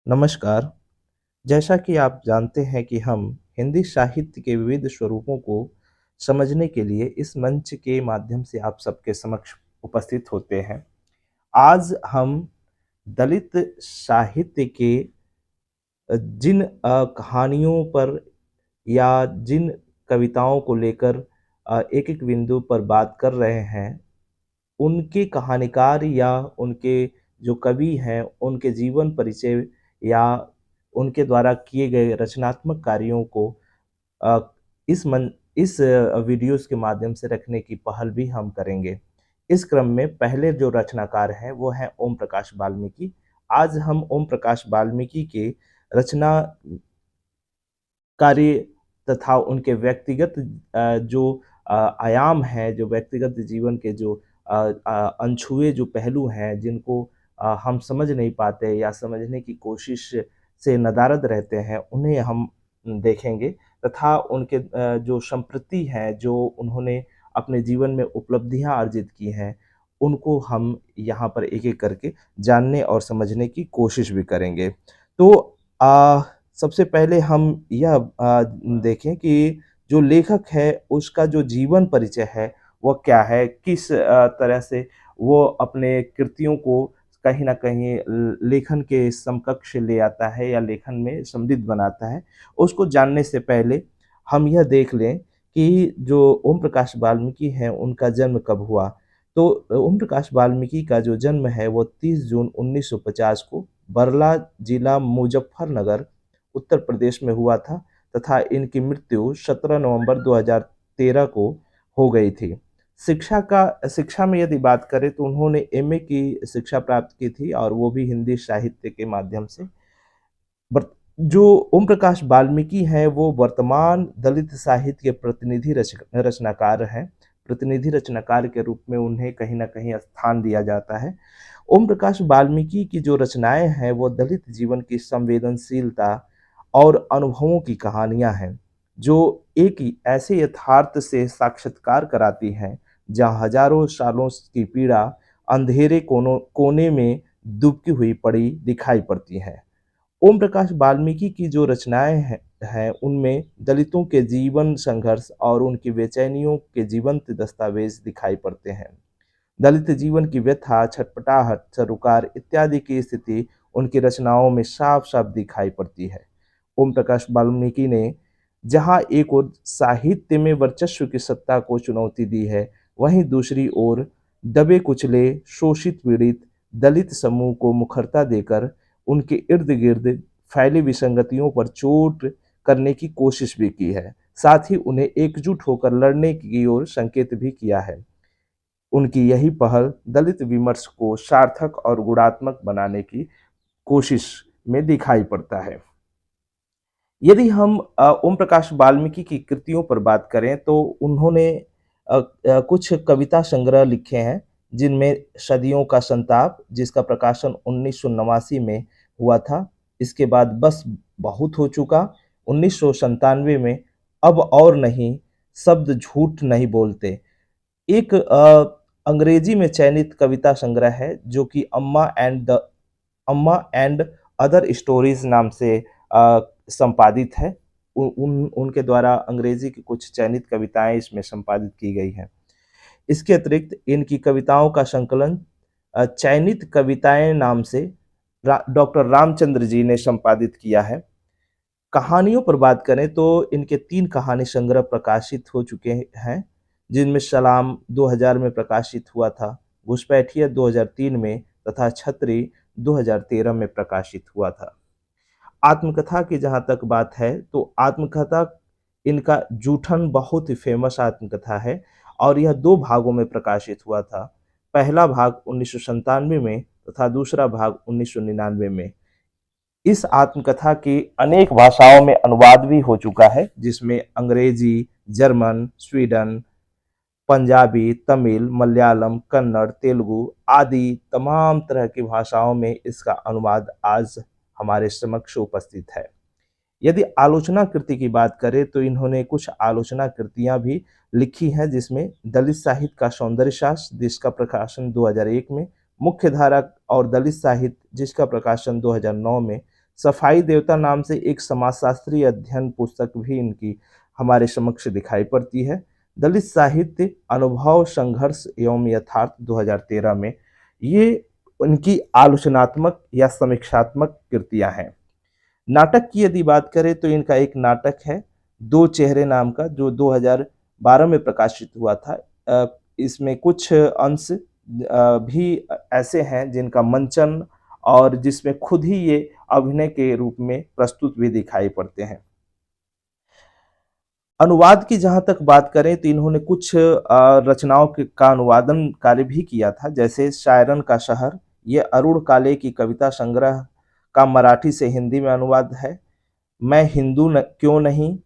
नमस्कार। जैसा कि आप जानते हैं कि हम हिंदी साहित्य के विविध स्वरूपों को समझने के लिए इस मंच के माध्यम से आप सबके समक्ष उपस्थित होते हैं। आज हम दलित साहित्य के जिन कहानियों पर या जिन कविताओं को लेकर एक-एक बिंदु पर बात कर रहे हैं, उनके कहानीकार या उनके जो कवि हैं, उनके जीवन परिचय या उनके द्वारा किए गए रचनात्मक कार्यों को अ, इस वीडियोज़ के माध्यम से रखने की पहल भी हम करेंगे। इस क्रम में पहले जो रचनाकार हैं, वो हैं ओम प्रकाश वाल्मीकि। आज हम ओम प्रकाश वाल्मीकि के रचना कार्य तथा उनके व्यक्तिगत जो आयाम हैं, जो व्यक्तिगत जीवन के जो अनछुए जो पहलू हैं, जिनको हम समझ नहीं पाते या समझने की कोशिश से नदारद रहते हैं, उन्हें हम देखेंगे तथा उनके जो संप्रति हैं, जो उन्होंने अपने जीवन में उपलब्धियाँ अर्जित की हैं, उनको हम यहाँ पर एक-एक करके जानने और समझने की कोशिश भी करेंगे। तो अ सबसे पहले हम यह देखें कि जो लेखक है उसका जो जीवन परिचय है वो क्या है? किस तरह से वो अपने कृतियों को कहीं न कहीं लेखन के समकक्ष ले आता है या लेखन में समृद्ध बनाता है। उसको जानने से पहले हम यह देख लें कि जो ओम प्रकाश वाल्मीकि हैं उनका जन्म कब हुआ? तो ओम प्रकाश वाल्मीकि का जो जन्म है वो 30 जून 1950 को बरला जिला मुज़फ़्फ़रनगर उत्तर प्रदेश में हुआ था तथा इनकी मृत्यु 17 नवंबर 2013 को हो गई थी। शिक्षा में यदि बात करें तो उन्होंने एमए की शिक्षा प्राप्त की थी और वो भी हिंदी साहित्य के माध्यम से। वर्त जो ओम प्रकाश वाल्मीकि हैं वो वर्तमान दलित साहित्य के प्रतिनिधि रचनाकार हैं। प्रतिनिधि रचनाकार के रूप में उन्हें कहीं न कहीं स्थान दिया जाता है। ओम प्रकाश वाल्मीकि की जो रचनाएँ हैं वो दलित जीवन की संवेदनशीलता और अनुभवों की कहानियाँ हैं, जो एक ऐसे यथार्थ से साक्षात्कार कराती हैं, जहाँ हज़ारों सालों की पीड़ा अंधेरे कोने में दुबकी हुई पड़ी दिखाई पड़ती हैं। ओम प्रकाश वाल्मीकि की जो रचनाएँ हैं, उनमें दलितों के जीवन संघर्ष और उनकी बेचैनियों के जीवंत दस्तावेज़ दिखाई पड़ते हैं। दलित जीवन की व्यथा, छटपटाहट, सरोकार इत्यादि की स्थिति उनकी रचनाओं में साफ-साफ दिखाई पड़ती है। ओम प्रकाश वाल्मीकि ने जहाँ एक ओर साहित्य में वर्चस्व की सत्ता को चुनौती दी है, वहीं दूसरी ओर दबे-कुचले, शोषित पीड़ित दलित समूह को मुखरता देकर उनके इर्द-गिर्द फैली विसंगतियों पर चोट करने की कोशिश भी की है। साथ ही उन्हें एकजुट होकर लड़ने की ओर संकेत भी किया है। उनकी यही पहल दलित विमर्श को सार्थक और गुणात्मक बनाने की कोशिश में दिखाई पड़ता है। यदि हम ओम प्रकाश वाल्मीकि की कृतियों पर बात करें तो उन्होंने कुछ कविता संग्रह लिखे हैं, जिनमें सदियों का संताप जिसका प्रकाशन 1989 में हुआ था। इसके बाद बस बहुत हो चुका 1997 में, अब और नहीं, शब्द झूठ नहीं बोलते। एक अंग्रेजी में चयनित कविता संग्रह है जो कि अम्मा एंड अदर स्टोरीज नाम से संपादित है। उनके द्वारा अंग्रेजी की कुछ चयनित कविताएं इसमें संपादित की गई हैं। इसके अतिरिक्त इनकी कविताओं का संकलन चयनित कविताएं नाम से डॉक्टर रामचंद्र जी ने संपादित किया है। कहानियों पर बात करें तो इनके 3 कहानी संग्रह प्रकाशित हो चुके हैं, जिनमें सलाम 2000 में प्रकाशित हुआ था, घुसपैठिया 2003 में तथा छतरी 2013 में प्रकाशित हुआ था। आत्मकथा की जहाँ तक बात है तो आत्मकथा इनका जूठन बहुत ही फेमस आत्मकथा है और यह 2 भागों में प्रकाशित हुआ था। पहला भाग 1997 में तथा दूसरा भाग 1999 में। इस आत्मकथा की अनेक भाषाओं में अनुवाद भी हो चुका है, जिसमें अंग्रेजी, जर्मन, स्वीडन, पंजाबी, तमिल, मलयालम, कन्नड़, तेलुगु आदि तमाम तरह की भाषाओं में इसका अनुवाद आज हमारे समक्ष उपस्थित है। यदि आलोचना कृति की बात करें तो इन्होंने कुछ आलोचना कृतियाँ भी लिखी हैं, जिसमें दलित साहित्य का सौंदर्य शास्त्र जिसका प्रकाशन 2001 में, मुख्यधारा और दलित साहित्य जिसका प्रकाशन 2009 में, सफाई देवता नाम से एक समाजशास्त्रीय अध्ययन पुस्तक भी इनकी हमारे समक्ष दिखाई पड़ती है। दलित साहित्य अनुभव, संघर्ष एवं यथार्थ 2013 में ये उनकी आलोचनात्मक या समीक्षात्मक कृतियाँ हैं। नाटक की यदि बात करें तो इनका एक नाटक है, दो चेहरे नाम का, जो 2012 में प्रकाशित हुआ था। इसमें कुछ अंश भी ऐसे हैं जिनका मंचन और जिसमें खुद ही ये अभिनय के रूप में प्रस्तुत भी दिखाई पड़ते हैं। अनुवाद की जहाँ तक बात करें तो इन्होंने कुछ रचनाओं का अनुवादन कार्य भी किया था, जैसे शायरन का शहर, ये अरुण काले की कविता संग्रह का मराठी से हिंदी में अनुवाद है। मैं हिंदू क्यों नहीं,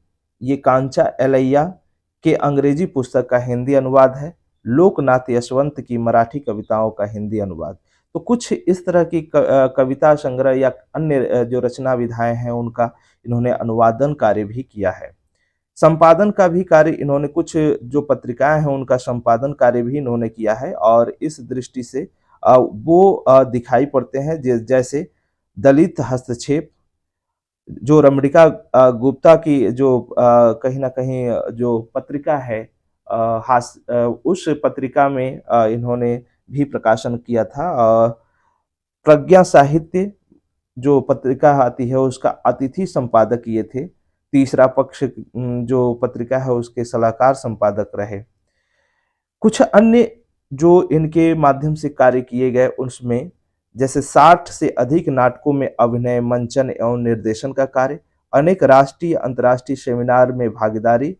ये कांचा एलैया के अंग्रेजी पुस्तक का हिंदी अनुवाद है। लोकनाथ यशवंत की मराठी कविताओं का हिंदी अनुवाद। तो कुछ इस तरह की कविता संग्रह या अन्य जो रचना विधाएं हैं उनका इन्होंने अनुवादन कार्य भी किया है। संपादन का भी कार्य इन्होंने, कुछ जो पत्रिकाएं हैं उनका संपादन कार्य भी इन्होंने किया है और इस दृष्टि से वो दिखाई पड़ते हैं जैसे दलित हस्तक्षेप, जो रमणिका गुप्ता की जो कहीं न कहीं जो पत्रिका है, उस पत्रिका में इन्होंने भी प्रकाशन किया था। प्रज्ञा साहित्य जो पत्रिका आती है उसका अतिथि संपादक ये थे। तीसरा पक्ष जो पत्रिका है उसके सलाहकार संपादक रहे। कुछ अन्य जो इनके माध्यम से कार्य किए गए उसमें जैसे 60 से अधिक नाटकों में अभिनय, मंचन एवं निर्देशन का कार्य, अनेक राष्ट्रीय अंतर्राष्ट्रीय सेमिनार में भागीदारी।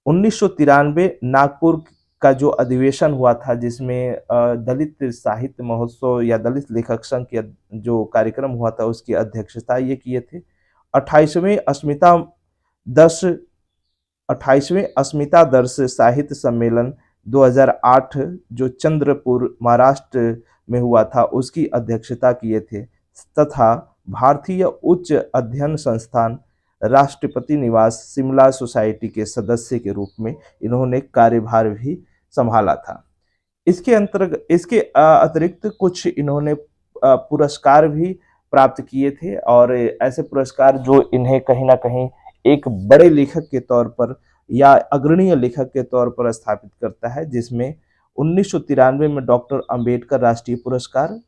1993 नागपुर का जो अधिवेशन हुआ था जिसमें दलित साहित्य महोत्सव या दलित लेखक संघ की जो कार्यक्रम हुआ था उसकी अध्यक्षता ये किए थे। 28वें दर्श 28वें अस्मिता दर्श साहित्य सम्मेलन 2008 जो चंद्रपुर महाराष्ट्र में हुआ था उसकी अध्यक्षता किए थे, तथा भारतीय उच्च अध्ययन संस्थान राष्ट्रपति निवास शिमला सोसाइटी के सदस्य के रूप में इन्होंने कार्यभार भी संभाला था। इसके अतिरिक्त कुछ इन्होंने पुरस्कार भी प्राप्त किए थे और ऐसे पुरस्कार जो इन्हें कहीं ना कहीं एक बड़े लेखक के तौर पर या अग्रणीय लेखक के तौर पर स्थापित करता है, जिसमें 1993 में डॉक्टर अंबेडकर राष्ट्रीय पुरस्कार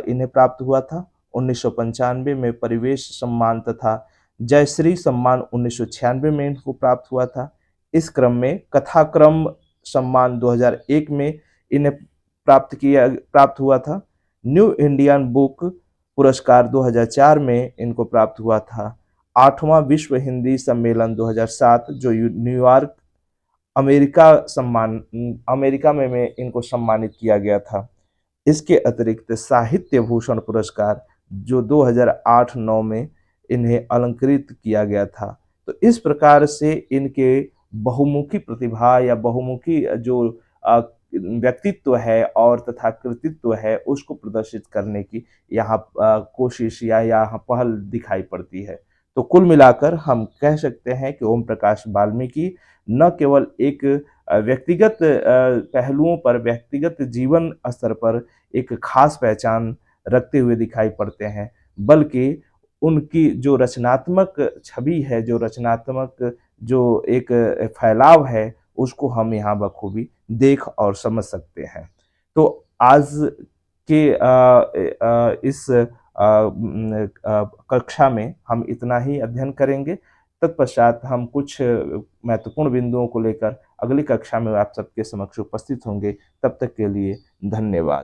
इन्हें प्राप्त हुआ था। 1995 में परिवेश सम्मान तथा जयश्री सम्मान 1996 में इनको प्राप्त हुआ था। इस क्रम में कथाक्रम सम्मान 2001 में इन्हें प्राप्त हुआ था। न्यू इंडियन बुक पुरस्कार 2004 में इनको प्राप्त हुआ था। 8वां विश्व हिंदी सम्मेलन 2007 जो न्यूयॉर्क अमेरिका में इनको सम्मानित किया गया था। इसके अतिरिक्त साहित्य भूषण पुरस्कार जो 2008-9 में इन्हें अलंकृत किया गया था। तो इस प्रकार से इनके बहुमुखी प्रतिभा या बहुमुखी जो व्यक्तित्व है और तथा कृतित्व है उसको प्रदर्शित करने की यहाँ कोशिश या यहाँ पहल दिखाई पड़ती है। तो कुल मिलाकर हम कह सकते हैं कि ओम प्रकाश वाल्मीकि न केवल एक व्यक्तिगत पहलुओं पर, व्यक्तिगत जीवन स्तर पर एक खास पहचान रखते हुए दिखाई पड़ते हैं, बल्कि उनकी जो रचनात्मक छवि है, जो रचनात्मक जो एक फैलाव है, उसको हम यहाँ बखूबी देख और समझ सकते हैं। तो आज के इस कक्षा में हम इतना ही अध्ययन करेंगे। तत्पश्चात हम कुछ महत्वपूर्ण बिंदुओं को लेकर अगली कक्षा में आप सबके समक्ष उपस्थित होंगे। तब तक के लिए धन्यवाद।